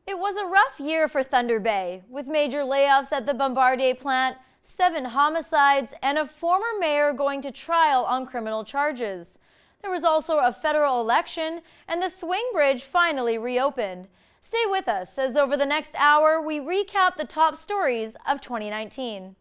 It was a rough year for Thunder Bay, with major layoffs at the Bombardier plant, 7 homicides, and a former mayor going to trial on criminal charges. There was also a federal election, and the swing bridge finally reopened. Stay with us as over the next hour we recap the top stories of 2019.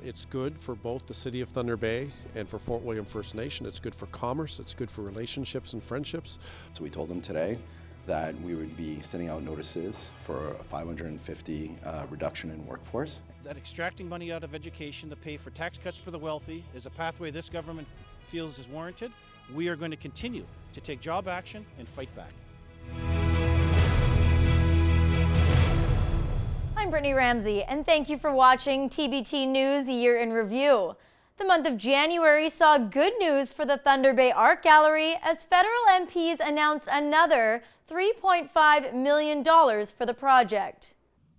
It's good for both the City of Thunder Bay and for Fort William First Nation. It's good for commerce, it's good for relationships and friendships. So we told them today that we would be sending out notices for a 550 reduction in workforce. That extracting money out of education to pay for tax cuts for the wealthy is a pathway this government feels is warranted. We are going to continue to take job action and fight back. I'm Brittany Ramsay, and thank you for watching TBT News Year-in-Review. The month of January saw good news for the Thunder Bay Art Gallery as federal MPs announced another $3.5 million for the project.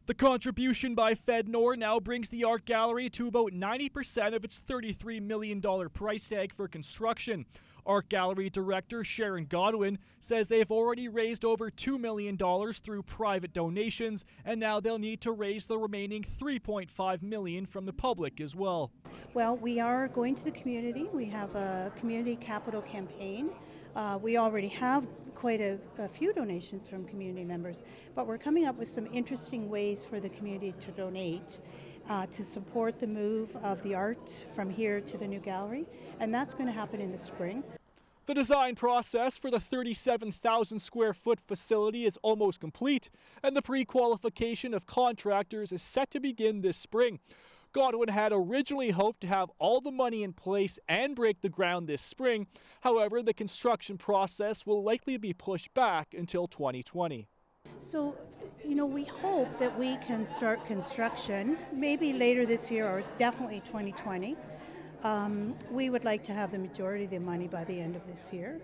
The contribution by FedNor now brings the art gallery to about 90% of its $33 million price tag for construction. Art Gallery Director Sharon Godwin says they've already raised over $2 million through private donations, and now they'll need to raise the remaining $3.5 million from the public as well. Well, we are going to the community. We have a community capital campaign. We already have quite a few donations from community members, but we're coming up with some interesting ways for the community to donate to support the move of the art from here to the new gallery, and that's going to happen in the spring. The design process for the 37,000 square foot facility is almost complete, and the pre-qualification of contractors is set to begin this spring. Godwin had originally hoped to have all the money in place and break the ground this spring. However, the construction process will likely be pushed back until 2020. So, we hope that we can start construction maybe later this year or definitely 2020. We would like to have the majority of the money by the end of this year.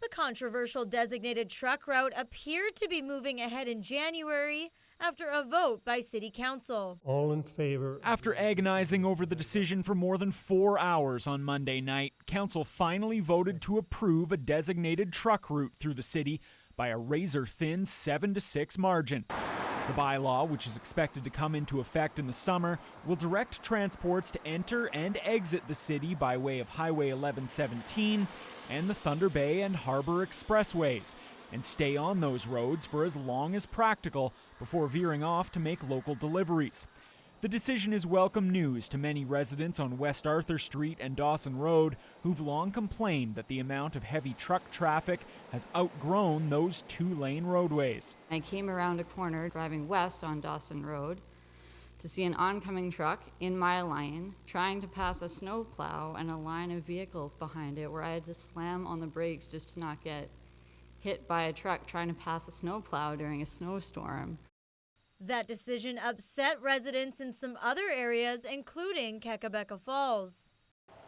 The controversial designated truck route appeared to be moving ahead in January after a vote by City Council. All in favor. After agonizing over the decision for more than 4 hours on Monday night, Council finally voted to approve a designated truck route through the city by a razor-thin 7-6 margin. The bylaw, which is expected to come into effect in the summer, will direct transports to enter and exit the city by way of Highway 1117 and the Thunder Bay and Harbor Expressways, and stay on those roads for as long as practical before veering off to make local deliveries. The decision is welcome news to many residents on West Arthur Street and Dawson Road who've long complained that the amount of heavy truck traffic has outgrown those 2-lane roadways. I came around a corner driving west on Dawson Road to see an oncoming truck in my lane trying to pass a snowplow and a line of vehicles behind it, where I had to slam on the brakes just to not get hit by a truck trying to pass a snowplow during a snowstorm. That decision upset residents in some other areas, including Kakabeka Falls.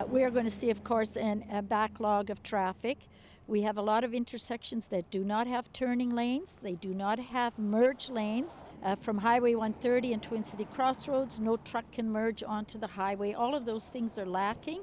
We are going to see, of course, a backlog of traffic. We have a lot of intersections that do not have turning lanes. They do not have merge lanes. From Highway 130 and Twin City Crossroads, no truck can merge onto the highway. All of those things are lacking.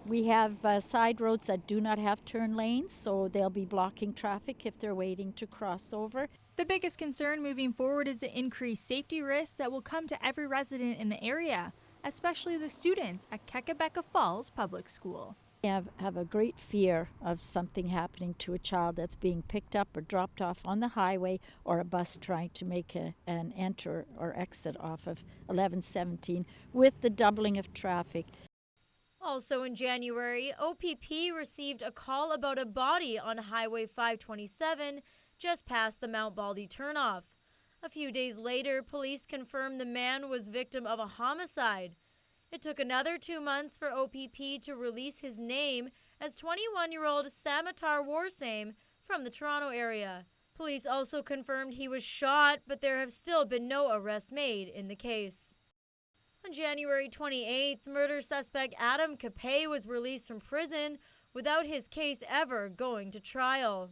We have side roads that do not have turn lanes, so they'll be blocking traffic if they're waiting to cross over. The biggest concern moving forward is the increased safety risks that will come to every resident in the area, especially the students at Kakabeka Falls Public School. We have a great fear of something happening to a child that's being picked up or dropped off on the highway, or a bus trying to make an enter or exit off of 1117 with the doubling of traffic. Also in January, OPP received a call about a body on Highway 527 just past the Mount Baldy turnoff. A few days later, police confirmed the man was victim of a homicide. It took another 2 months for OPP to release his name as 21-year-old Samatar Warsame from the Toronto area. Police also confirmed he was shot, but there have still been no arrests made in the case. On January 28th, murder suspect Adam Capay was released from prison without his case ever going to trial.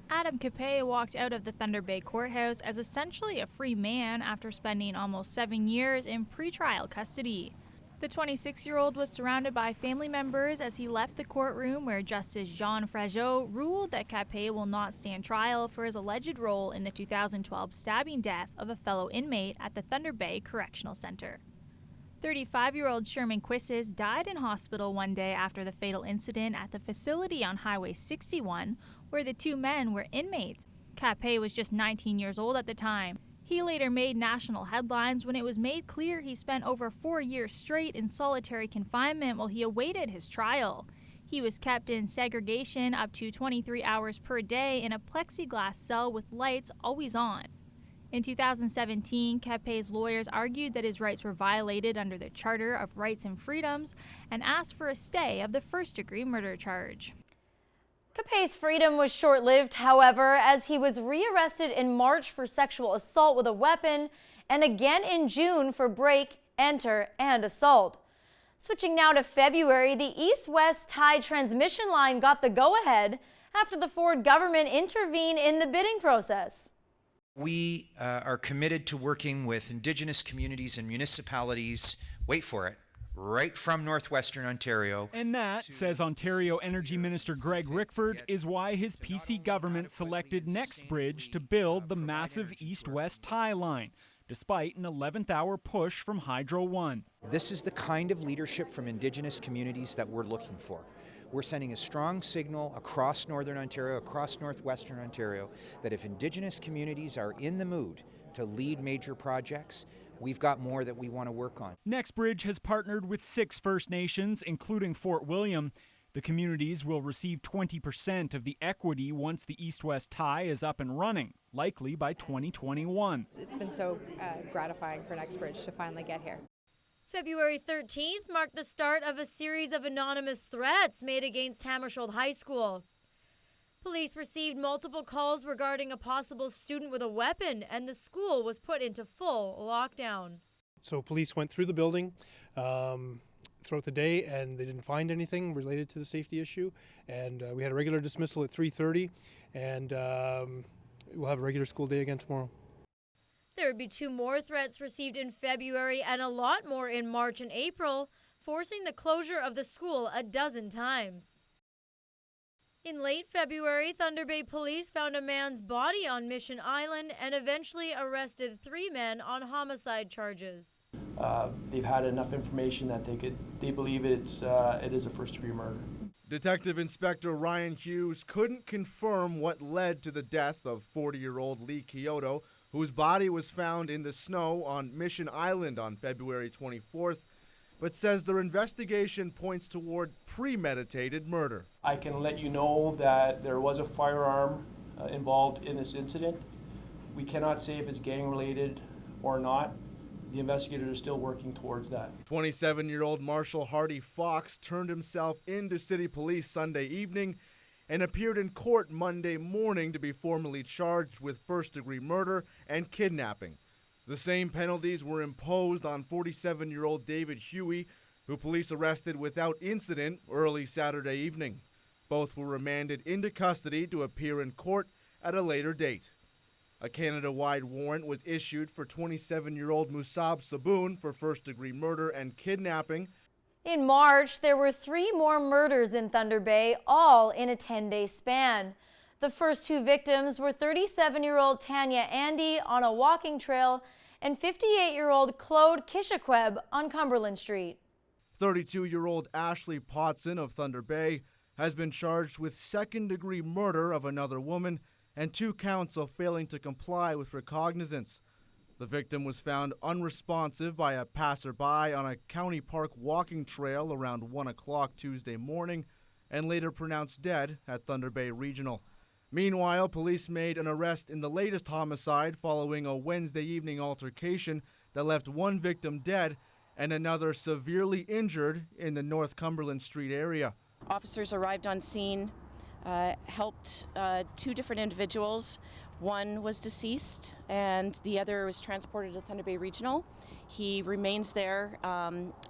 Adam Capay walked out of the Thunder Bay courthouse as essentially a free man after spending almost 7 years in pretrial custody. The 26-year-old was surrounded by family members as he left the courtroom where Justice Jean Frageot ruled that Capet will not stand trial for his alleged role in the 2012 stabbing death of a fellow inmate at the Thunder Bay Correctional Center. 35-year-old Sherman Quisses died in hospital one day after the fatal incident at the facility on Highway 61, where the two men were inmates. Capet was just 19 years old at the time. He later made national headlines when it was made clear he spent over 4 years straight in solitary confinement while he awaited his trial. He was kept in segregation up to 23 hours per day in a plexiglass cell with lights always on. In 2017, Capet's lawyers argued that his rights were violated under the Charter of Rights and Freedoms and asked for a stay of the first-degree murder charge. Capet's freedom was short-lived, however, as he was rearrested in March for sexual assault with a weapon and again in June for break, enter, and assault. Switching now to February, the east-west tie transmission line got the go-ahead after the Ford government intervened in the bidding process. We are committed to working with Indigenous communities and municipalities, wait for it, right from northwestern Ontario. And that, says Ontario Energy Minister Greg Rickford, is why his PC government selected NextBridge to build the massive east-west tie line, despite an 11th hour push from Hydro One. This is the kind of leadership from Indigenous communities that we're looking for. We're sending a strong signal across Northern Ontario, across Northwestern Ontario, that if Indigenous communities are in the mood to lead major projects, we've got more that we want to work on. NextBridge has partnered with 6 First Nations, including Fort William. The communities will receive 20% of the equity once the east-west tie is up and running, likely by 2021. It's been so gratifying for NextBridge to finally get here. February 13th marked the start of a series of anonymous threats made against Hammersholt High School. Police received multiple calls regarding a possible student with a weapon, and the school was put into full lockdown. So police went through the building throughout the day, and they didn't find anything related to the safety issue. And we had a regular dismissal at 3:30, and we'll have a regular school day again tomorrow. There would be 2 more threats received in February and a lot more in March and April, forcing the closure of the school a dozen times. In late February, Thunder Bay police found a man's body on Mission Island and eventually arrested 3 men on homicide charges. They've had enough information that they believe it is a first-degree murder. Detective Inspector Ryan Hughes couldn't confirm what led to the death of 40-year-old Lee Kyoto, whose body was found in the snow on Mission Island on February 24th, but says their investigation points toward premeditated murder. I can let you know that there was a firearm involved in this incident. We cannot say if it's gang-related or not. The investigators are still working towards that. 27-year-old Marshall Hardy Fox turned himself into City Police Sunday evening and appeared in court Monday morning to be formally charged with first-degree murder and kidnapping. The same penalties were imposed on 47-year-old David Huey, who police arrested without incident early Saturday evening. Both were remanded into custody to appear in court at a later date. A Canada-wide warrant was issued for 27-year-old Musab Saboon for first-degree murder and kidnapping. In March, there were 3 more murders in Thunder Bay, all in a 10-day span. The first 2 victims were 37-year-old Tanya Andy on a walking trail and 58-year-old Claude Kishaqueb on Cumberland Street. 32-year-old Ashley Potson of Thunder Bay has been charged with second-degree murder of another woman and 2 counts of failing to comply with recognizance. The victim was found unresponsive by a passerby on a county park walking trail around 1 o'clock Tuesday morning and later pronounced dead at Thunder Bay Regional. Meanwhile, police made an arrest in the latest homicide following a Wednesday evening altercation that left 1 victim dead and another severely injured in the North Cumberland Street area. Officers arrived on scene, helped 2 different individuals. One was deceased and the other was transported to Thunder Bay Regional. He remains there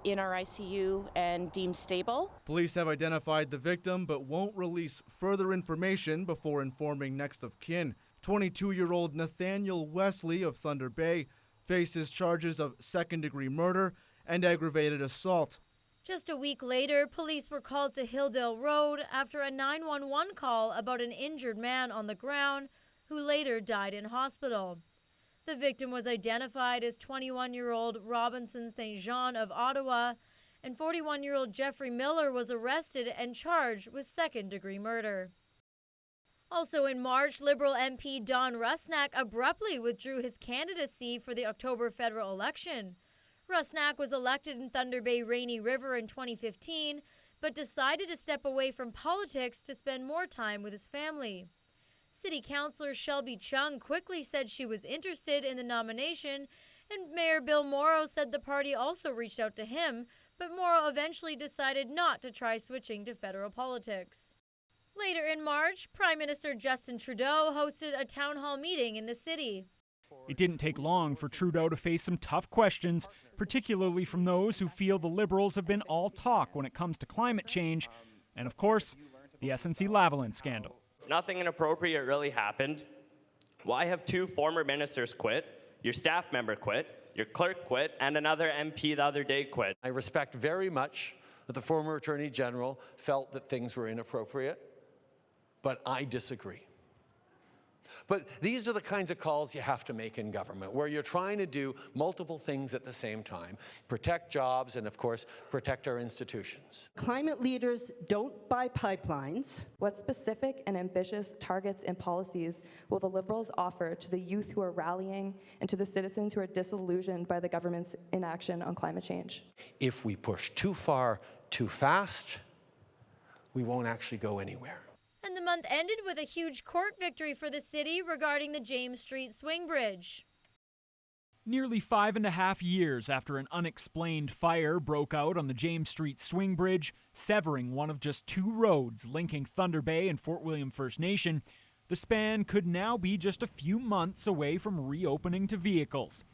in our ICU and deemed stable. Police have identified the victim but won't release further information before informing next of kin. 22-year-old Nathaniel Wesley of Thunder Bay faces charges of second-degree murder and aggravated assault. Just a week later, police were called to Hilldale Road after a 911 call about an injured man on the ground who later died in hospital. The victim was identified as 21-year-old Robinson St. Jean of Ottawa, and 41-year-old Jeffrey Miller was arrested and charged with second-degree murder. Also in March, Liberal MP Don Rusnak abruptly withdrew his candidacy for the October federal election. Rusnak was elected in Thunder Bay Rainy River in 2015, but decided to step away from politics to spend more time with his family. City Councillor Shelby Chung quickly said she was interested in the nomination, and Mayor Bill Morrow said the party also reached out to him, but Morrow eventually decided not to try switching to federal politics. Later in March, Prime Minister Justin Trudeau hosted a town hall meeting in the city. It didn't take long for Trudeau to face some tough questions, particularly from those who feel the Liberals have been all talk when it comes to climate change, and of course, the SNC-Lavalin scandal. If nothing inappropriate really happened, why have 2 former ministers quit, your staff member quit, your clerk quit, and another MP the other day quit? I respect very much that the former Attorney General felt that things were inappropriate, but I disagree. But these are the kinds of calls you have to make in government, where you're trying to do multiple things at the same time, protect jobs and, of course, protect our institutions. Climate leaders don't buy pipelines. What specific and ambitious targets and policies will the Liberals offer to the youth who are rallying and to the citizens who are disillusioned by the government's inaction on climate change? If we push too far, too fast, we won't actually go anywhere. And the month ended with a huge court victory for the city regarding the James Street swing bridge. Nearly 5.5 years after an unexplained fire broke out on the James Street swing bridge, severing one of just 2 roads linking Thunder Bay and Fort William First Nation, the span could now be just a few months away from reopening to vehicles.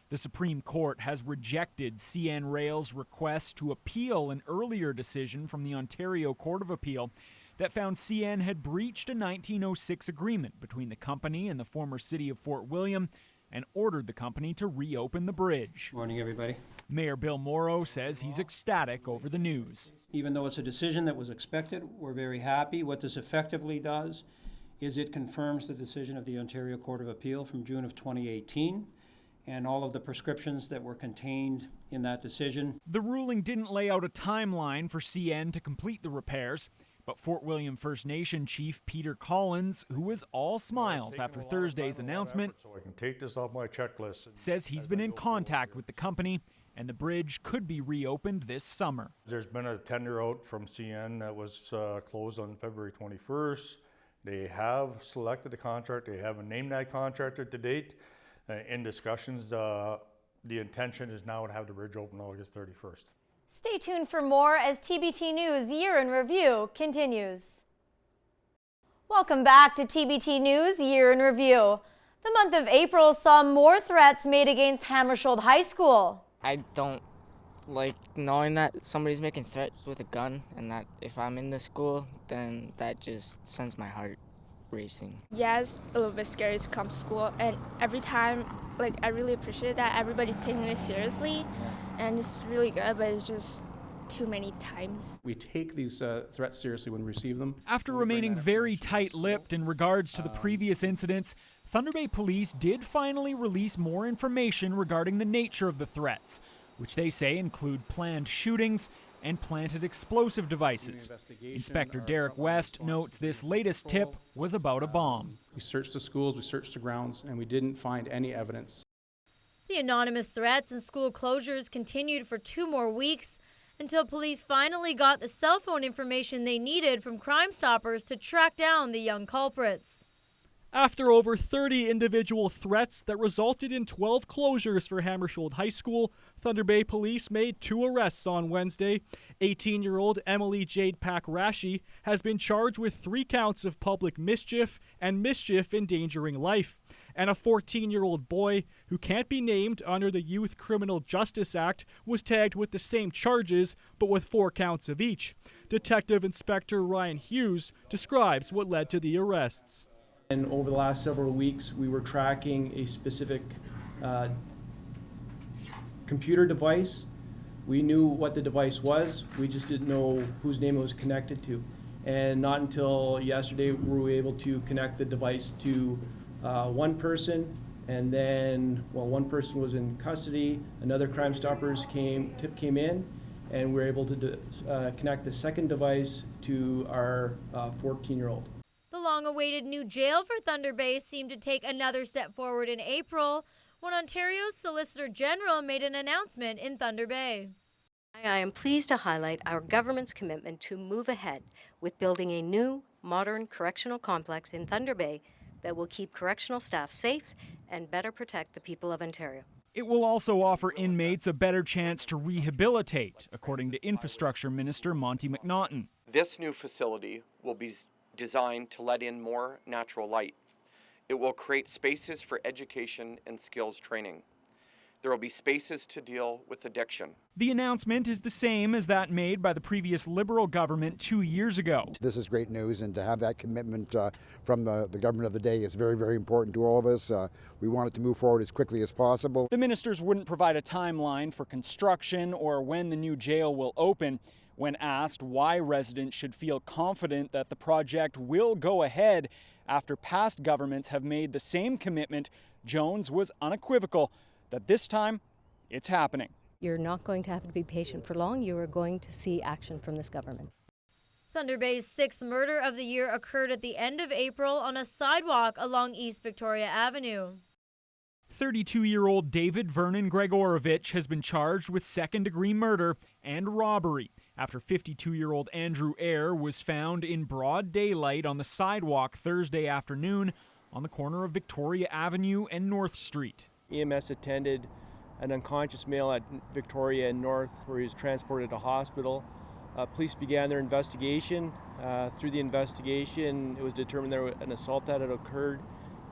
The Supreme Court has rejected CN Rail's request to appeal an earlier decision from the Ontario Court of Appeal that found CN had breached a 1906 agreement between the company and the former city of Fort William and ordered the company to reopen the bridge. Morning, everybody. Mayor Bill Morrow says he's ecstatic over the news. Even though it's a decision that was expected, we're very happy. What this effectively does is it confirms the decision of the Ontario Court of Appeal from June of 2018 and all of the prescriptions that were contained in that decision. The ruling didn't lay out a timeline for CN to complete the repairs, but Fort William First Nation Chief Peter Collins, who was all smiles after Thursday's announcement, so I can take this off my checklist, says he's been in contact with the company and the bridge could be reopened this summer. There's been a tender out from CN that was closed on February 21st. They have selected a contractor. They haven't named that contractor to date. In discussions, the intention is now to have the bridge open August 31st. Stay tuned for more as TBT News Year-in-Review continues. Welcome back to TBT News Year-in-Review. The month of April saw more threats made against Hammersholt High School. I don't like knowing that somebody's making threats with a gun, and that if I'm in the school, then that just sends my heart racing. Yeah, it's a little bit scary to come to school, and every time, I really appreciate that everybody's taking it seriously, and it's really good, but it's just too many times. We take these threats seriously when we receive them. After remaining very tight-lipped in regards to the previous incidents, Thunder Bay Police did finally release more information regarding the nature of the threats, which they say include planned shootings and planted explosive devices. Inspector Derek West notes this latest tip was about a bomb. We searched the schools, we searched the grounds, and we didn't find any evidence. The anonymous threats and school closures continued for 2 more weeks until police finally got the cell phone information they needed from Crime Stoppers to track down the young culprits. After over 30 individual threats that resulted in 12 closures for Hammersholt High School, Thunder Bay Police made 2 arrests on Wednesday. 18-year-old Emily Jade Pack-Rashi has been charged with 3 counts of public mischief and mischief endangering life. And a 14-year-old boy, who can't be named under the Youth Criminal Justice Act, was tagged with the same charges, but with 4 counts of each. Detective Inspector Ryan Hughes describes what led to the arrests. And over the last several weeks, we were tracking a specific computer device We knew what the device was, we just didn't know whose name it was connected to. And not until yesterday were we able to connect the device to one person, and then, well, one person was in custody, another Crime Stoppers tip came in, and we were able to connect the second device to our 14-year-old. The long-awaited new jail for Thunder Bay seemed to take another step forward in April when Ontario's Solicitor General made an announcement in Thunder Bay. I am pleased to highlight our government's commitment to move ahead with building a new, modern correctional complex in Thunder Bay that will keep correctional staff safe and better protect the people of Ontario. It will also offer inmates a better chance to rehabilitate, according to Infrastructure Minister Monty McNaughton. This new facility will be designed to let in more natural light. It will create spaces for education and skills training. There will be spaces to deal with addiction. The announcement is the same as that made by the previous Liberal government 2 years ago. This is great news, and to have that commitment from the government of the day is very, very important to all of us. We want it to move forward as quickly as possible. The ministers wouldn't provide a timeline for construction or when the new jail will open. When asked why residents should feel confident that the project will go ahead after past governments have made the same commitment, Jones was unequivocal that this time it's happening. You're not going to have to be patient for long. You are going to see action from this government. Thunder Bay's sixth murder of the year occurred at the end of April on a sidewalk along East Victoria Avenue. 32-year-old David Vernon Gregorovich has been charged with second-degree murder and robbery after 52-year-old Andrew Eyre was found in broad daylight on the sidewalk Thursday afternoon on the corner of Victoria Avenue and North Street. EMS attended an unconscious male at Victoria and North where he was transported to hospital. Police began their investigation. Through the investigation, it was determined there was an assault that had occurred,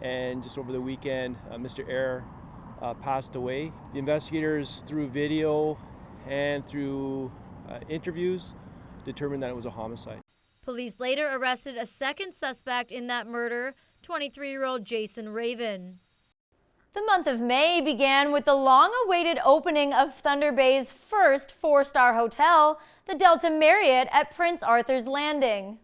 and just over the weekend, Mr. Eyre passed away. The investigators, through video and through interviews, determined that it was a homicide. Police later arrested a second suspect in that murder, 23-year-old Jason Raven. The month of May began with the long-awaited opening of Thunder Bay's first four-star hotel, the Delta Marriott at Prince Arthur's Landing.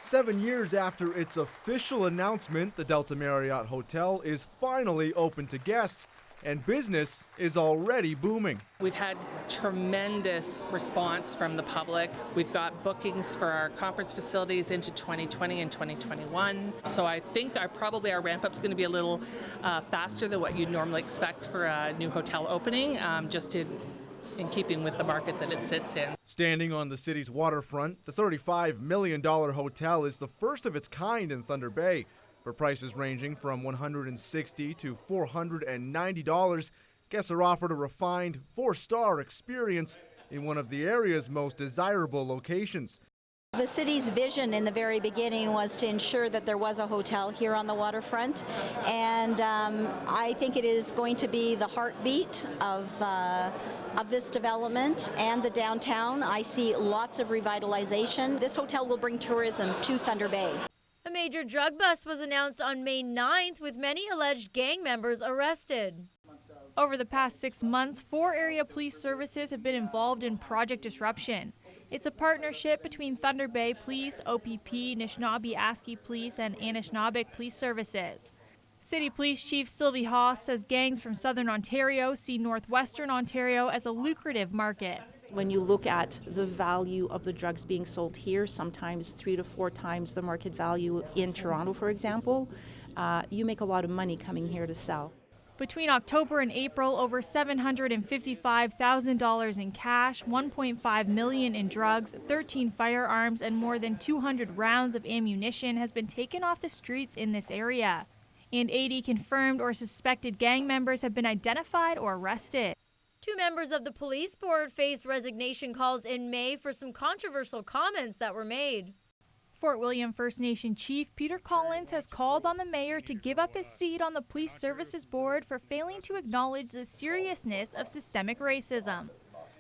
7 years after its official announcement, the Delta Marriott Hotel is finally open to guests, and business is already booming. We've had tremendous response from the public. We've got bookings for our conference facilities into 2020 and 2021. So I think our ramp-up is going to be a little faster than what you'd normally expect for a new hotel opening, just in keeping with the market that it sits in. Standing on the city's waterfront, the $35 million hotel is the first of its kind in Thunder Bay. For prices ranging from $160 to $490, guests are offered a refined, four-star experience in one of the area's most desirable locations. The city's vision in the very beginning was to ensure that there was a hotel here on the waterfront, and I think it is going to be the heartbeat of this development and the downtown. I see lots of revitalization. This hotel will bring tourism to Thunder Bay. A major drug bust was announced on May 9th with many alleged gang members arrested. Over the past 6 months, 4 area police services have been involved in Project Disruption. It's a partnership between Thunder Bay Police, OPP, Anishinaabe-Aski Police, and Anishinaabeg Police Services. City Police Chief Sylvie Haas says gangs from Southern Ontario see Northwestern Ontario as a lucrative market. When you look at the value of the drugs being sold here, sometimes 3 to 4 times the market value in Toronto, for example, you make a lot of money coming here to sell. Between October and April, over $755,000 in cash, $1.5 million in drugs, 13 firearms, and more than 200 rounds of ammunition has been taken off the streets in this area. And 80 confirmed or suspected gang members have been identified or arrested. 2 members of the police board faced resignation calls in May for some controversial comments that were made. Fort William First Nation Chief Peter Collins has called on the mayor to give up his seat on the Police Services Board for failing to acknowledge the seriousness of systemic racism.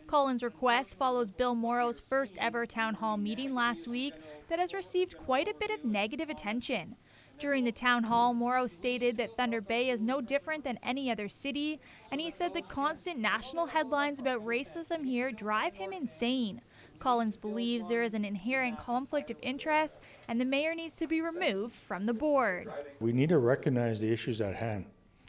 Collins' request follows Bill Morrow's first ever town hall meeting last week that has received quite a bit of negative attention. During the town hall, Morrow stated that Thunder Bay is no different than any other city, and he said the constant national headlines about racism here drive him insane. Collins believes there is an inherent conflict of interest and the mayor needs to be removed from the board. We need to recognize the issues at hand.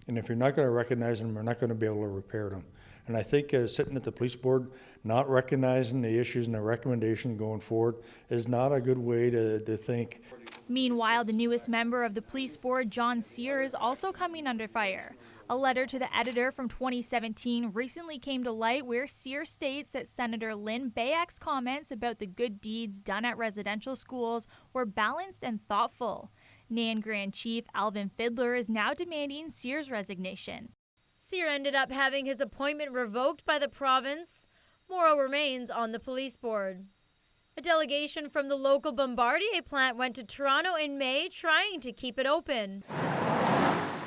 And if you're not going to recognize them, we're not going to be able to repair them. And I think sitting at the police board, not recognizing the issues and the recommendations going forward is not a good way to think. Meanwhile, the newest member of the police board, John Sear, is also coming under fire. A letter to the editor from 2017 recently came to light where Sear states that Senator Lynn Bayek's comments about the good deeds done at residential schools were balanced and thoughtful. NAN Grand Chief Alvin Fiddler is now demanding Sear's resignation. Sear ended up having his appointment revoked by the province. Morrow remains on the police board. A delegation from the local Bombardier plant went to Toronto in May, trying to keep it open.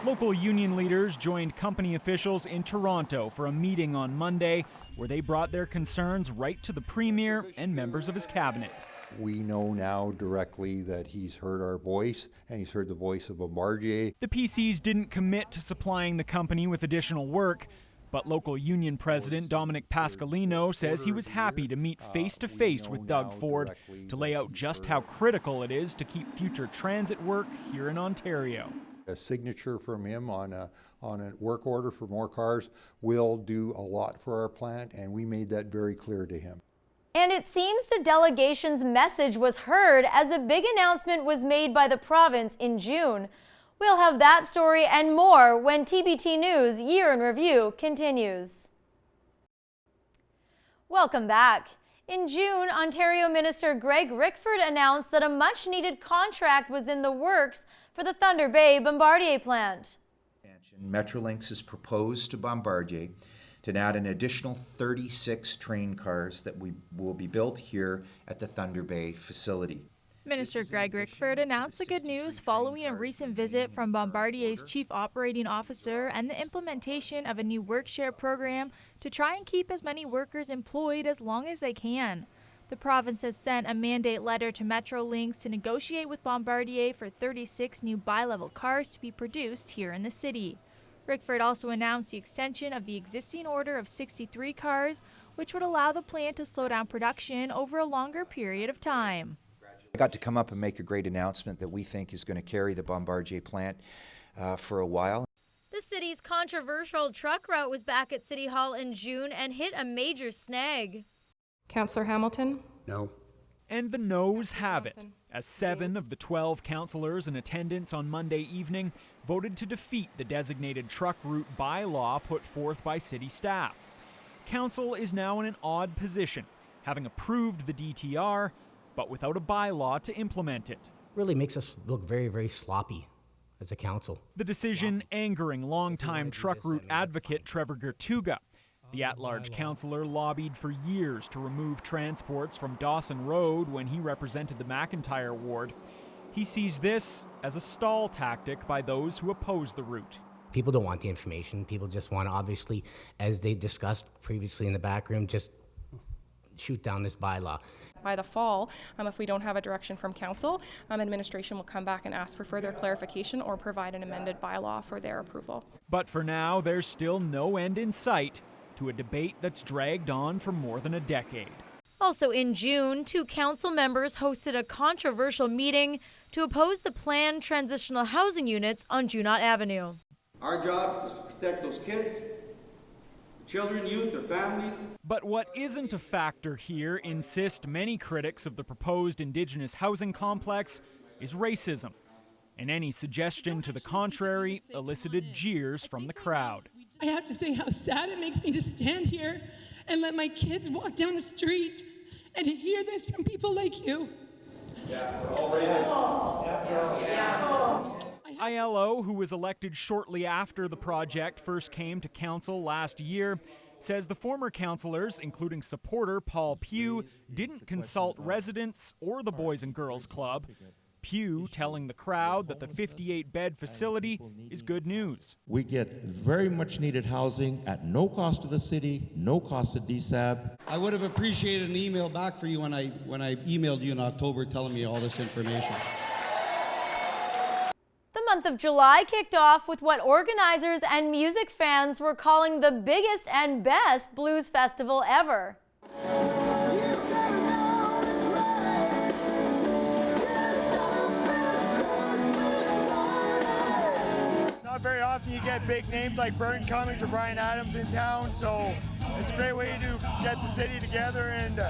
Local union leaders joined company officials in Toronto for a meeting on Monday where they brought their concerns right to the Premier and members of his cabinet. We know now directly that he's heard our voice and he's heard the voice of Bombardier. The PCs didn't commit to supplying the company with additional work, but local union president Dominic Pascalino says he was happy to meet face-to-face with Doug Ford to lay out just how critical it is to keep future transit work here in Ontario. A signature from him on a work order for more cars will do a lot for our plant, and we made that very clear to him. And it seems the delegation's message was heard as a big announcement was made by the province in June. We'll have that story and more when TBT News Year-in-Review continues. Welcome back. In June, Ontario Minister Greg Rickford announced that a much-needed contract was in the works for the Thunder Bay Bombardier plant. Metrolinx has proposed to Bombardier to add an additional 36 train cars that will be built here at the Thunder Bay facility. Minister Greg Rickford announced the good news following a recent visit from Bombardier's Chief Operating Officer and the implementation of a new work-share program to try and keep as many workers employed as long as they can. The province has sent a mandate letter to Metrolinx to negotiate with Bombardier for 36 new bi-level cars to be produced here in the city. Rickford also announced the extension of the existing order of 63 cars, which would allow the plant to slow down production over a longer period of time. I got to come up and make a great announcement that we think is going to carry the Bombardier plant for a while. The city's controversial truck route was back at City Hall in June and hit a major snag. Councillor Hamilton? No. And the noes have it, as 7 of the 12 councillors in attendance on Monday evening voted to defeat the designated truck route bylaw put forth by city staff. Council is now in an odd position, having approved the DTR, but without a bylaw to implement it. Really makes us look very, very sloppy as a council. The decision angering longtime truck route advocate Trevor Gertuga. The at-large councillor lobbied for years to remove transports from Dawson Road when he represented the McIntyre ward. He sees this as a stall tactic by those who oppose the route. People don't want the information. People just want to, obviously, as they discussed previously in the back room, just shoot down this bylaw. By the fall, if we don't have a direction from council, administration will come back and ask for further clarification or provide an amended bylaw for their approval. But for now, there's still no end in sight to a debate that's dragged on for more than a decade. Also in June, 2 council members hosted a controversial meeting to oppose the planned transitional housing units on Junot Avenue. Our job is to protect those kids, children, youth, their families. But what isn't a factor here, insist many critics of the proposed Indigenous housing complex, is racism. And any suggestion to the contrary elicited jeers from the crowd. I have to say how sad it makes me to stand here and let my kids walk down the street and to hear this from people like you. ILO, who was elected shortly after the project first came to council last year, says the former councillors, including supporter Paul Pugh, didn't consult residents or the Boys and Girls Club. Pugh telling the crowd that the 58-bed facility is good news. We get very much needed housing at no cost to the city, no cost to DSAB. I would have appreciated an email back for you when I emailed you in October telling me all this information. month of July kicked off with what organizers and music fans were calling the biggest and best blues festival ever. Not very often you get big names like Burton Cummings or Bryan Adams in town, so it's a great way to get the city together and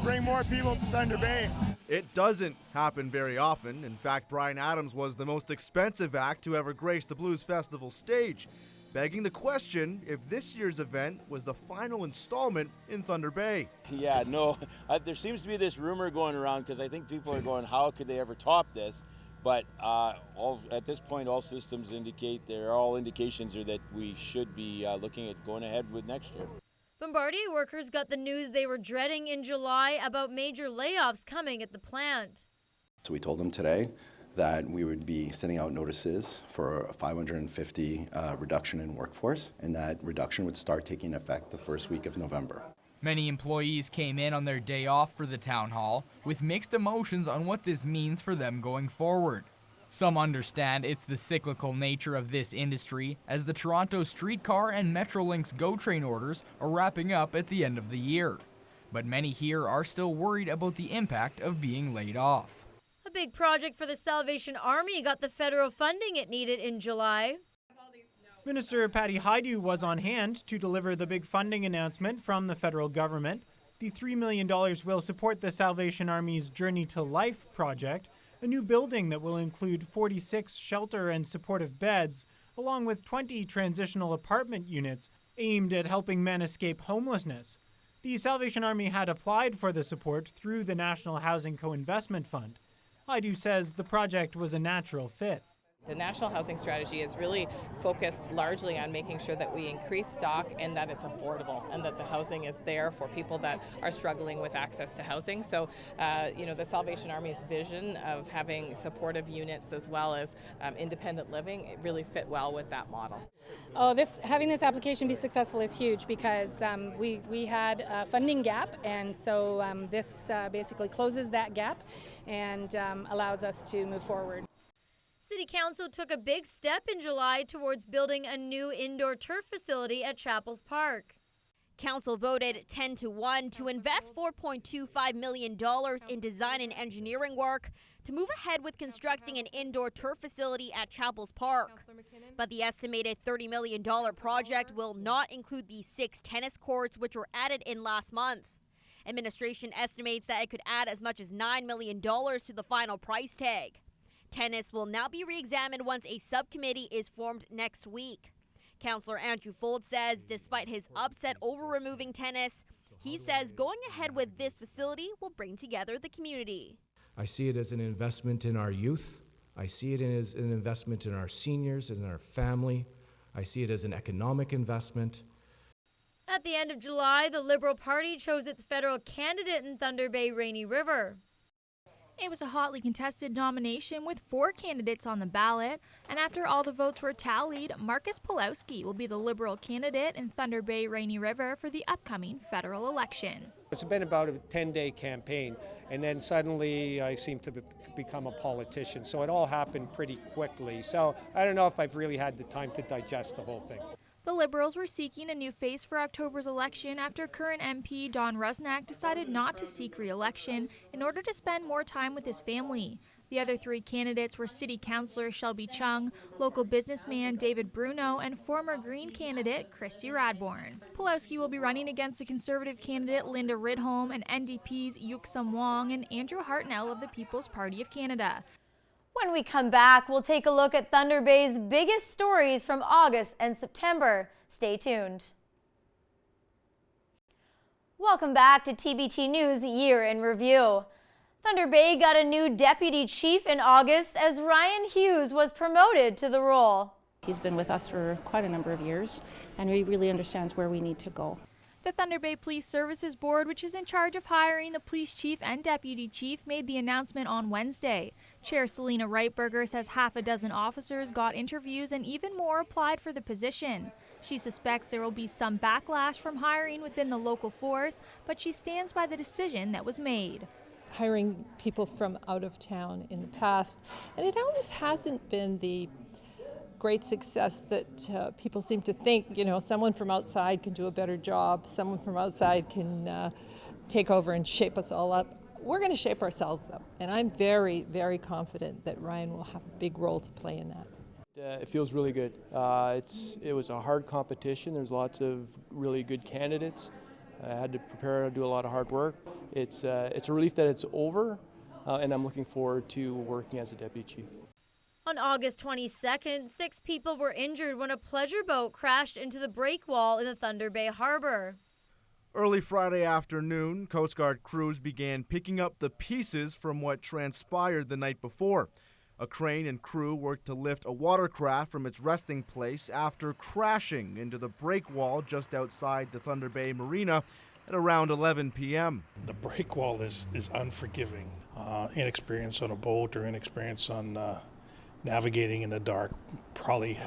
bring more people to Thunder Bay. It doesn't happen very often. In fact, Bryan Adams was the most expensive act to ever grace the Blues Festival stage, begging the question if this year's event was the final installment in Thunder Bay. Yeah, no, there seems to be this rumor going around because I think people are going, how could they ever top this? But at this point, all systems indicate, all indications are that we should be looking at going ahead with next year. Bombardier workers got the news they were dreading in July about major layoffs coming at the plant. So we told them today that we would be sending out notices for a 550 reduction in workforce, and that reduction would start taking effect the first week of November. Many employees came in on their day off for the town hall with mixed emotions on what this means for them going forward. Some understand it's the cyclical nature of this industry, as the Toronto streetcar and Metrolinx GO train orders are wrapping up at the end of the year. But many here are still worried about the impact of being laid off. A big project for the Salvation Army got the federal funding it needed in July. Minister Patty Hajdu was on hand to deliver the big funding announcement from the federal government. The $3 million will support the Salvation Army's Journey to Life project, a new building that will include 46 shelter and supportive beds, along with 20 transitional apartment units aimed at helping men escape homelessness. The Salvation Army had applied for the support through the National Housing Co-Investment Fund. Hajdu says the project was a natural fit. The National Housing Strategy is really focused largely on making sure that we increase stock and that it's affordable and that the housing is there for people that are struggling with access to housing. So, the Salvation Army's vision of having supportive units as well as independent living, it really fit well with that model. Having this application be successful is huge because we had a funding gap, and so this basically closes that gap and allows us to move forward. City Council took a big step in July towards building a new indoor turf facility at Chapels Park. Council voted 10-1 to invest $4.25 million in design and engineering work to move ahead with constructing an indoor turf facility at Chapels Park. But the estimated $30 million project will not include the 6 tennis courts which were added in last month. Administration estimates that it could add as much as $9 million to the final price tag. Tennis will now be re-examined once a subcommittee is formed next week. Councillor Andrew Fold says despite his upset over removing tennis, he says going ahead with this facility will bring together the community. I see it as an investment in our youth. I see it as an investment in our seniors and our family. I see it as an economic investment. At the end of July, the Liberal Party chose its federal candidate in Thunder Bay, Rainy River. It was a hotly contested nomination with 4 candidates on the ballot, and after all the votes were tallied, Marcus Pulowski will be the Liberal candidate in Thunder Bay, Rainy River for the upcoming federal election. It's been about a 10-day campaign, and then suddenly I seem to become a politician, so it all happened pretty quickly. So I don't know if I've really had the time to digest the whole thing. The Liberals were seeking a new face for October's election after current MP Don Rusnak decided not to seek re-election in order to spend more time with his family. The other 3 candidates were City Councillor Shelby Chung, local businessman David Bruno, and former Green candidate Christy Radbourne. Pulowski will be running against the Conservative candidate Linda Ridholm and NDP's Yuksum Wong and Andrew Hartnell of the People's Party of Canada. When we come back, we'll take a look at Thunder Bay's biggest stories from August and September. Stay tuned. Welcome back to TBT News Year-in-Review. Thunder Bay got a new deputy chief in August as Ryan Hughes was promoted to the role. He's been with us for quite a number of years, and he really understands where we need to go. The Thunder Bay Police Services Board, which is in charge of hiring the police chief and deputy chief, made the announcement on Wednesday. Chair Selena Reitberger says half a dozen officers got interviews and even more applied for the position. She suspects there will be some backlash from hiring within the local force, but she stands by the decision that was made. hiring people from out of town in the past, and it always hasn't been the great success that people seem to think. You know, someone from outside can do a better job, someone from outside can take over and shape us all up. We're going to shape ourselves up, and I'm very, very confident that Ryan will have a big role to play in that. It feels really good. It was a hard competition. There's lots of really good candidates. I had to prepare and do a lot of hard work. It's a relief that it's over, and I'm looking forward to working as a deputy chief. On August 22nd, 6 people were injured when a pleasure boat crashed into the breakwall in the Thunder Bay Harbor. Early Friday afternoon, Coast Guard crews began picking up the pieces from what transpired the night before. A crane and crew worked to lift a watercraft from its resting place after crashing into the breakwall just outside the Thunder Bay Marina at around 11 p.m. The breakwall is unforgiving. Inexperience on a boat or inexperience on navigating in the dark probably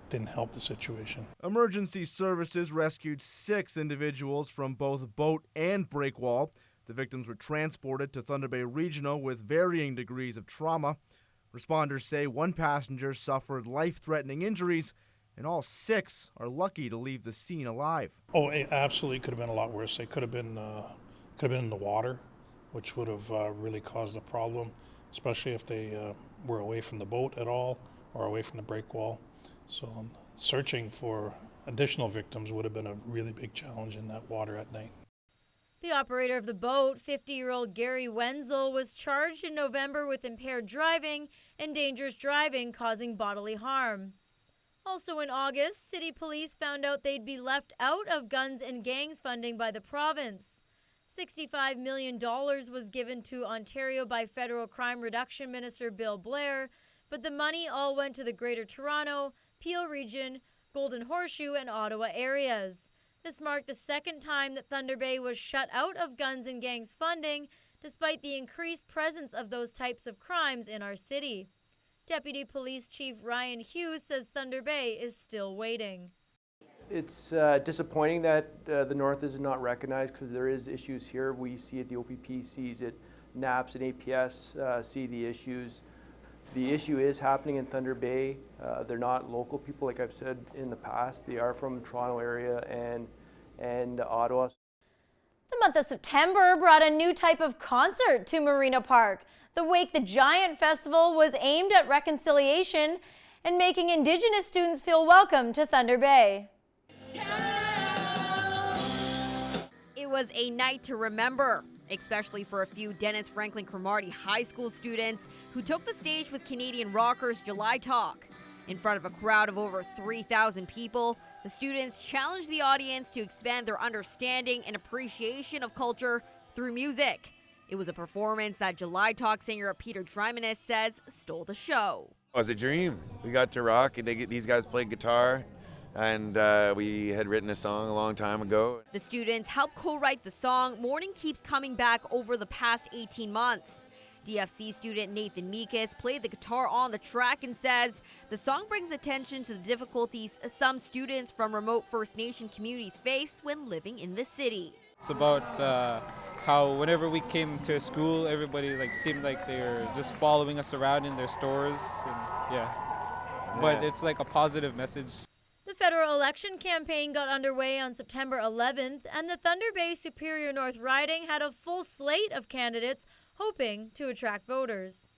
didn't help the situation. Emergency services rescued 6 individuals from both boat and breakwall. The victims were transported to Thunder Bay Regional with varying degrees of trauma. Responders say 1 passenger suffered life-threatening injuries, and all 6 are lucky to leave the scene alive. Oh, it absolutely could have been a lot worse. They could have been in the water, which would have really caused a problem, especially if they were away from the boat at all or away from the breakwall. So searching for additional victims would have been a really big challenge in that water at night. The operator of the boat, 50-year-old Gary Wenzel, was charged in November with impaired driving and dangerous driving causing bodily harm. Also in August, city police found out they'd be left out of guns and gangs funding by the province. $65 million was given to Ontario by federal crime reduction minister Bill Blair, but the money all went to the Greater Toronto, Peel Region, Golden Horseshoe, and Ottawa areas. This marked the second time that Thunder Bay was shut out of guns and gangs funding, despite the increased presence of those types of crimes in our city. Deputy Police Chief Ryan Hughes says Thunder Bay is still waiting. It's disappointing that the North is not recognized because there is issues here. We see it, the OPP sees it, NAPS and APS see the issues. The issue is happening in Thunder Bay. They're not local people, like I've said in the past. They are from the Toronto area and Ottawa. The month of September brought a new type of concert to Marina Park. The Wake the Giant Festival was aimed at reconciliation and making Indigenous students feel welcome to Thunder Bay. It was a night to remember, especially for a few Dennis Franklin Cromartie High School students who took the stage with Canadian rockers July Talk. In front of a crowd of over 3,000 people, the students challenged the audience to expand their understanding and appreciation of culture through music. It was a performance that July Talk singer Peter Drymanis says stole the show. It was a dream. We got to rock. These guys played guitar, and we had written a song a long time ago. The students helped co-write the song Morning Keeps Coming Back over the past 18 months. DFC student Nathan Meekus played the guitar on the track and says the song brings attention to the difficulties some students from remote First Nation communities face when living in the city. It's about how whenever we came to school, everybody seemed like they were just following us around in their stores, and but it's like a positive message. The federal election campaign got underway on September 11th, and the Thunder Bay Superior North riding had a full slate of candidates hoping to attract voters.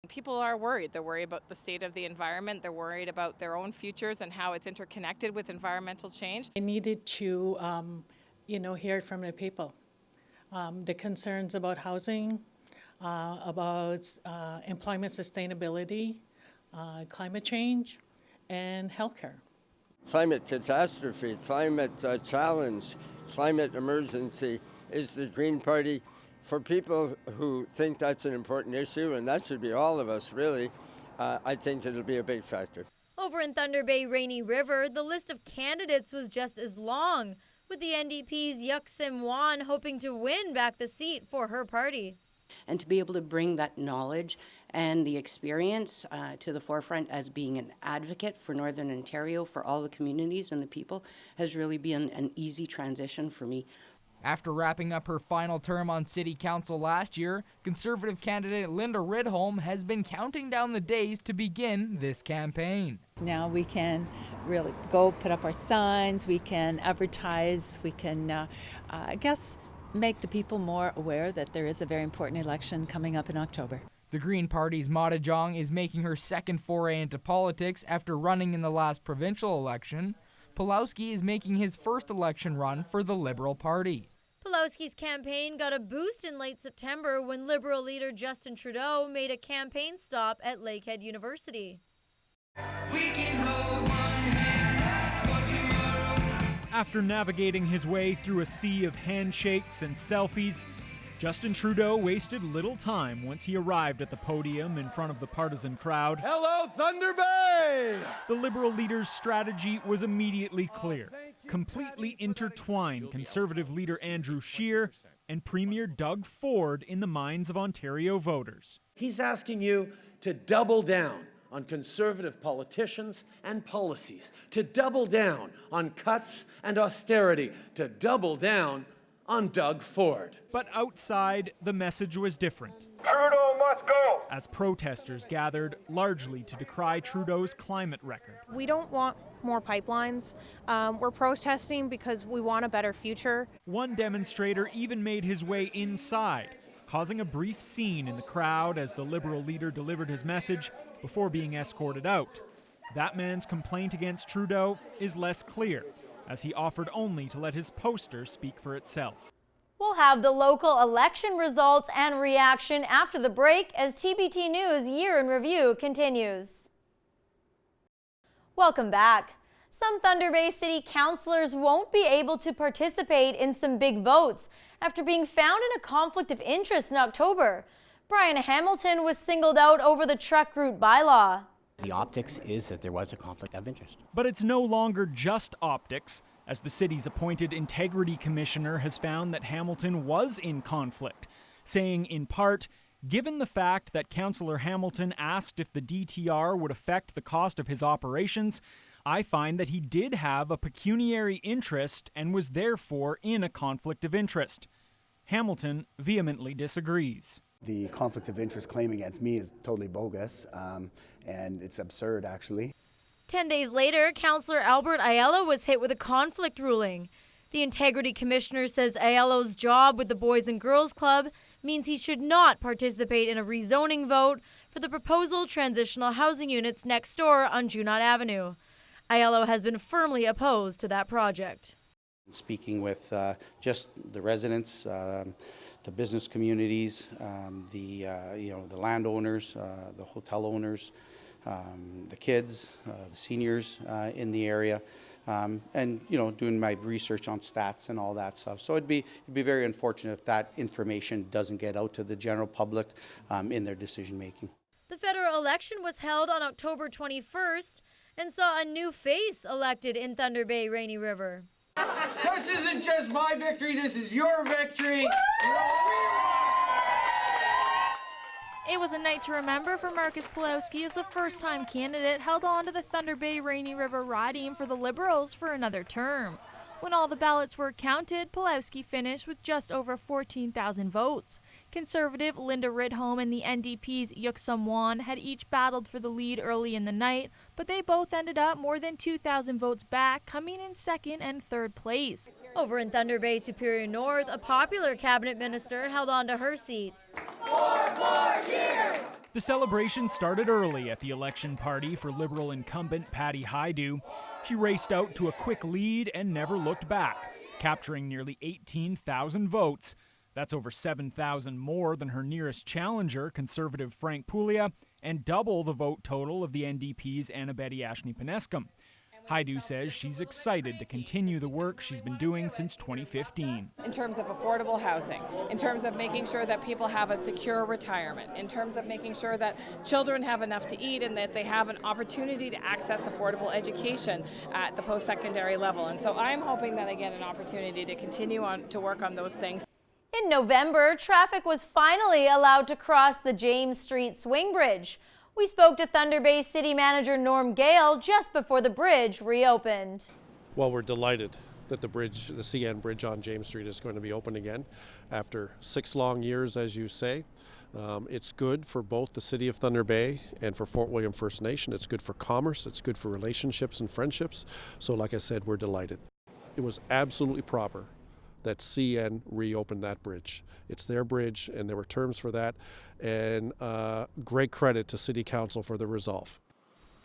People are worried. They're worried about the state of the environment. They're worried about their own futures and how it's interconnected with environmental change. I needed to, hear it from the people. The concerns about housing, about employment sustainability, climate change, and healthcare. Climate catastrophe, climate challenge, climate emergency is the Green Party. For people who think that's an important issue, and that should be all of us really, I think it'll be a big factor. Over in Thunder Bay Rainy River, the list of candidates was just as long, with the NDP's Yuk Sim Wan hoping to win back the seat for her party. And to be able to bring that knowledge and the experience to the forefront as being an advocate for Northern Ontario, for all the communities and the people, has really been an easy transition for me. After wrapping up her final term on City Council last year, Conservative candidate Linda Ridholm has been counting down the days to begin this campaign. Now we can really go put up our signs, we can advertise, we can, make the people more aware that there is a very important election coming up in October. The Green Party's Mata Jong is making her second foray into politics after running in the last provincial election. Pulowski is making his first election run for the Liberal Party. Pulowski's campaign got a boost in late September when Liberal leader Justin Trudeau made a campaign stop at Lakehead University. After navigating his way through a sea of handshakes and selfies, Justin Trudeau wasted little time once he arrived at the podium in front of the partisan crowd. Hello, Thunder Bay! The Liberal leader's strategy was immediately clear. Completely intertwine Conservative leader Andrew Scheer and Premier Doug Ford in the minds of Ontario voters. He's asking you to double down on Conservative politicians and policies, to double down on cuts and austerity, to double down on Doug Ford. But outside, the message was different. Trudeau must go! As protesters gathered largely to decry Trudeau's climate record. We don't want more pipelines. We're protesting because we want a better future. One demonstrator even made his way inside, causing a brief scene in the crowd as the Liberal leader delivered his message before being escorted out. That man's complaint against Trudeau is less clear, as he offered only to let his poster speak for itself. We'll have the local election results and reaction after the break as TBT News Year-in-Review continues. Welcome back. Some Thunder Bay City councillors won't be able to participate in some big votes after being found in a conflict of interest in October. Brian Hamilton was singled out over the truck route bylaw. The optics is that there was a conflict of interest. But it's no longer just optics, as the city's appointed integrity commissioner has found that Hamilton was in conflict, saying in part, given the fact that Councillor Hamilton asked if the DTR would affect the cost of his operations, I find that he did have a pecuniary interest and was therefore in a conflict of interest. Hamilton vehemently disagrees. The conflict of interest claim against me is totally bogus, and it's absurd, actually. 10 days later, Councillor Albert Aiello was hit with a conflict ruling. The Integrity Commissioner says Aiello's job with the Boys and Girls Club means he should not participate in a rezoning vote for the proposal transitional housing units next door on Junot Avenue. Aiello has been firmly opposed to that project. Speaking with just the residents, the business communities, the landowners, the hotel owners, the kids, the seniors in the area, and doing my research on stats and all that stuff. So it'd be very unfortunate if that information doesn't get out to the general public in their decision making. The federal election was held on October 21st and saw a new face elected in Thunder Bay Rainy River. This isn't just my victory, this is your victory. It was a night to remember for Marcus Pulowski as the first-time candidate held on to the Thunder Bay Rainy River riding for the Liberals for another term. When all the ballots were counted, Pulowski finished with just over 14,000 votes. Conservative Linda Ridholm and the NDP's Yuk Sum Wan had each battled for the lead early in the night, but they both ended up more than 2,000 votes back, coming in second and third place. Over in Thunder Bay Superior North, a popular cabinet minister held on to her seat. 4 more years! The celebration started early at the election party for Liberal incumbent Patty Hajdu. She raced out to a quick lead and never looked back, capturing nearly 18,000 votes. That's over 7,000 more than her nearest challenger, Conservative Frank Poulia, and double the vote total of the NDP's Annabette Ashney-Penescom. Hajdu says she's excited to continue the work she's been doing since 2015. In terms of affordable housing, in terms of making sure that people have a secure retirement, in terms of making sure that children have enough to eat and that they have an opportunity to access affordable education at the post-secondary level. And so I'm hoping that I get an opportunity to continue on to work on those things. In November, traffic was finally allowed to cross the James Street Swing Bridge. We spoke to Thunder Bay City Manager Norm Gale just before the bridge reopened. Well, we're delighted that the CN bridge on James Street is going to be open again after 6 long years, as you say. It's good for both the City of Thunder Bay and for Fort William First Nation. It's good for commerce. It's good for relationships and friendships. So like I said, we're delighted. It was absolutely proper that CN reopened that bridge. It's their bridge, and there were terms for that. And great credit to City Council for the resolve.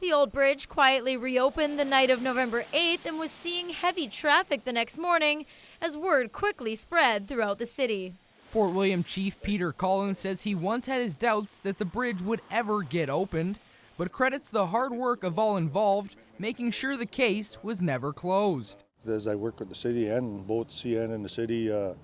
The old bridge quietly reopened the night of November 8th and was seeing heavy traffic the next morning as word quickly spread throughout the city. Fort William Chief Peter Collins says he once had his doubts that the bridge would ever get opened, but credits the hard work of all involved, making sure the case was never closed. As I work with the city and both CN and the city, I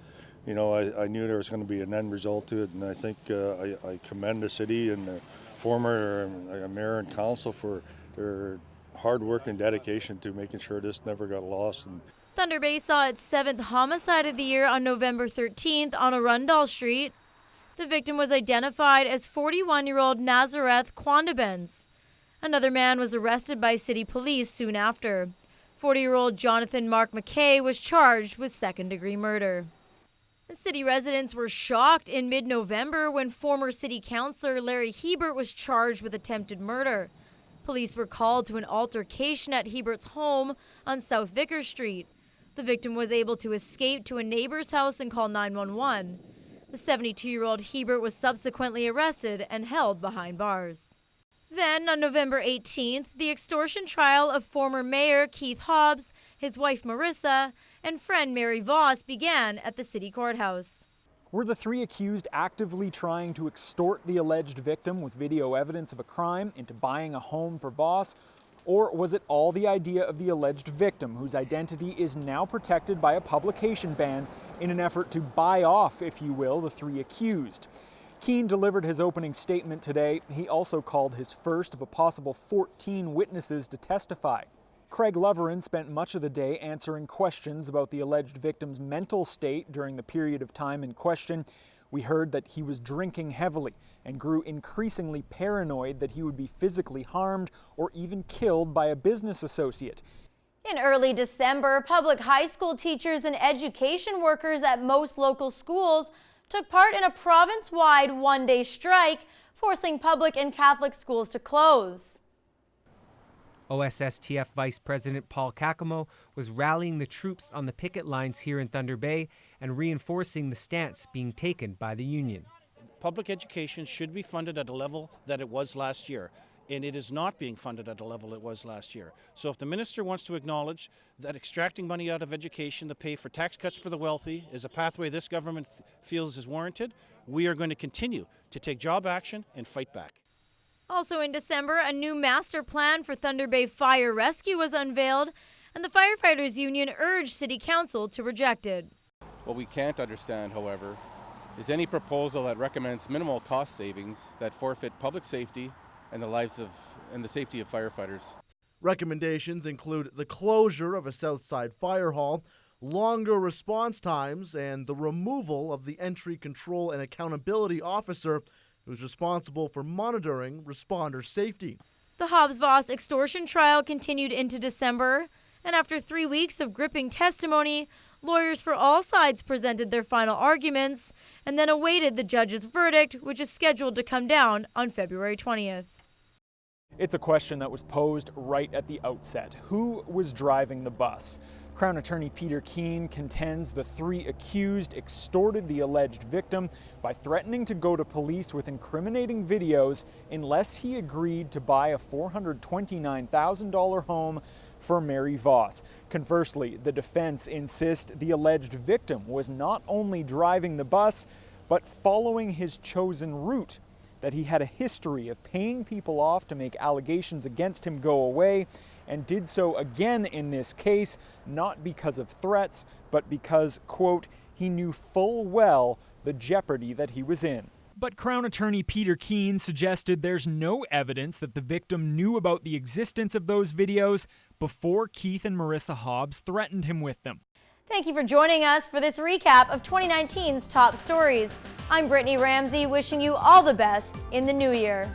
knew there was going to be an end result to it, and I think I commend the city and the former mayor and council for their hard work and dedication to making sure this never got lost. Thunder Bay saw its 7th homicide of the year on November 13th on Arundel Street. The victim was identified as 41-year-old Nazareth Quandabens. Another man was arrested by city police soon after. 40-year-old Jonathan Mark McKay was charged with second-degree murder. The city residents were shocked in mid-November when former city councillor Larry Hebert was charged with attempted murder. Police were called to an altercation at Hebert's home on South Vickers Street. The victim was able to escape to a neighbor's house and call 911. The 72-year-old Hebert was subsequently arrested and held behind bars. Then, on November 18th, the extortion trial of former Mayor Keith Hobbs, his wife Marissa, and friend Mary Voss began at the city courthouse. Were the 3 accused actively trying to extort the alleged victim with video evidence of a crime into buying a home for Voss? Or was it all the idea of the alleged victim, whose identity is now protected by a publication ban in an effort to buy off, if you will, the 3 accused? Keane delivered his opening statement today. He also called his first of a possible 14 witnesses to testify. Craig Loverin spent much of the day answering questions about the alleged victim's mental state during the period of time in question. We heard that he was drinking heavily and grew increasingly paranoid that he would be physically harmed or even killed by a business associate. In early December, public high school teachers and education workers at most local schools took part in a province-wide one-day strike, forcing public and Catholic schools to close. OSSTF Vice President Paul Kakamo was rallying the troops on the picket lines here in Thunder Bay and reinforcing the stance being taken by the union. Public education should be funded at a level that it was last year, and it is not being funded at a level it was last year. So if the minister wants to acknowledge that extracting money out of education to pay for tax cuts for the wealthy is a pathway this government feels is warranted, we are going to continue to take job action and fight back. Also in December, a new master plan for Thunder Bay Fire Rescue was unveiled, and the Firefighters Union urged City Council to reject it. What we can't understand, however, is any proposal that recommends minimal cost savings that forfeit public safety and the safety of firefighters. Recommendations include the closure of a Southside fire hall, longer response times, and the removal of the entry control and accountability officer who's responsible for monitoring responder safety. The Hobbs-Voss extortion trial continued into December, and after 3 weeks of gripping testimony, lawyers for all sides presented their final arguments and then awaited the judge's verdict, which is scheduled to come down on February 20th. It's a question that was posed right at the outset. Who was driving the bus? Crown Attorney Peter Keane contends the 3 accused extorted the alleged victim by threatening to go to police with incriminating videos unless he agreed to buy a $429,000 home for Mary Voss. Conversely, the defense insists the alleged victim was not only driving the bus, but following his chosen route, that he had a history of paying people off to make allegations against him go away, and did so again in this case, not because of threats, but because, quote, he knew full well the jeopardy that he was in. But Crown Attorney Peter Keane suggested there's no evidence that the victim knew about the existence of those videos before Keith and Marissa Hobbs threatened him with them. Thank you for joining us for this recap of 2019's top stories. I'm Brittany Ramsay, wishing you all the best in the new year.